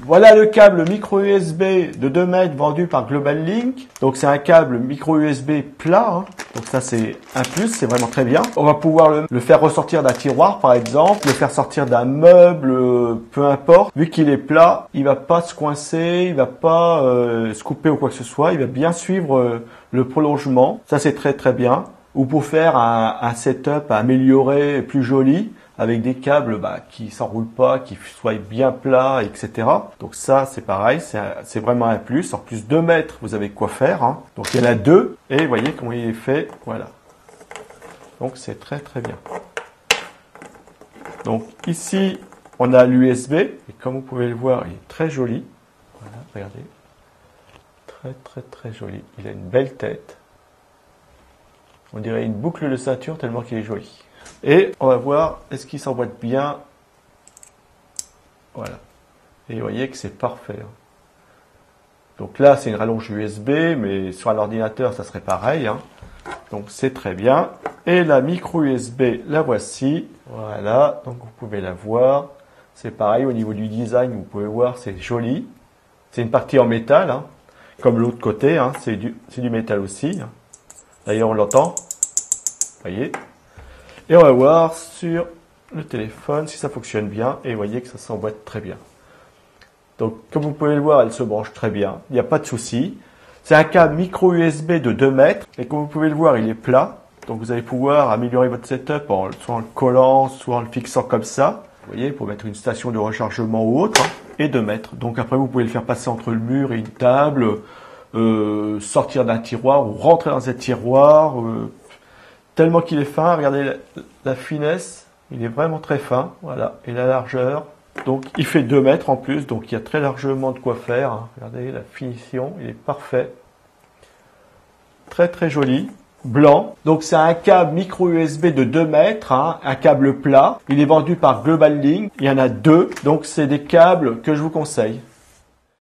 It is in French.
Voilà le câble micro USB de 2 mètres vendu par Global Link. Donc c'est un câble micro USB plat. Hein. Donc ça c'est un plus, c'est vraiment très bien. On va pouvoir le faire ressortir d'un tiroir par exemple, le faire sortir d'un meuble, peu importe. Vu qu'il est plat, il va pas se coincer, il va pas se couper ou quoi que ce soit. Il va bien suivre le prolongement. Ça c'est très très bien. Ou pour faire un setup amélioré, plus joli, avec des câbles qui s'enroulent pas, qui soient bien plats, etc. Donc ça, c'est pareil, c'est vraiment un plus. En plus, 2 mètres, vous avez quoi faire. Hein. Donc il y en a 2, et vous voyez comment il est fait. Voilà. Donc c'est très très bien. Donc ici, on a l'USB, et comme vous pouvez le voir, il est très joli. Voilà, regardez. Très très très joli. Il a une belle tête. On dirait une boucle de ceinture tellement qu'il est joli. Et on va voir, est-ce qu'il s'emboîte bien? Voilà. Et vous voyez que c'est parfait. Donc là, c'est une rallonge USB, mais sur un ordinateur, ça serait pareil. Hein. Donc c'est très bien. Et la micro USB, la voici. Voilà, donc vous pouvez la voir. C'est pareil, au niveau du design, vous pouvez voir, c'est joli. C'est une partie en métal, hein. Comme l'autre côté, hein, c'est du métal aussi. Hein. D'ailleurs, on l'entend. Voyez. Et on va voir sur le téléphone si ça fonctionne bien. Et vous voyez que ça s'emboîte très bien. Donc, comme vous pouvez le voir, elle se branche très bien. Il n'y a pas de souci. C'est un câble micro USB de 2 mètres. Et comme vous pouvez le voir, il est plat. Donc, vous allez pouvoir améliorer votre setup soit en le collant, soit en le fixant comme ça. Vous voyez, pour mettre une station de rechargement ou autre. Hein, et 2 mètres. Donc, après, vous pouvez le faire passer entre le mur et une table. Sortir d'un tiroir ou rentrer dans un tiroir. Tellement qu'il est fin, regardez la finesse, il est vraiment très fin, voilà, et la largeur. Donc il fait 2 mètres en plus, donc il y a très largement de quoi faire. Hein. Regardez la finition, il est parfait. Très très joli. Blanc. Donc c'est un câble micro USB de 2 mètres, hein, un câble plat. Il est vendu par Global Link, il y en a 2, donc c'est des câbles que je vous conseille.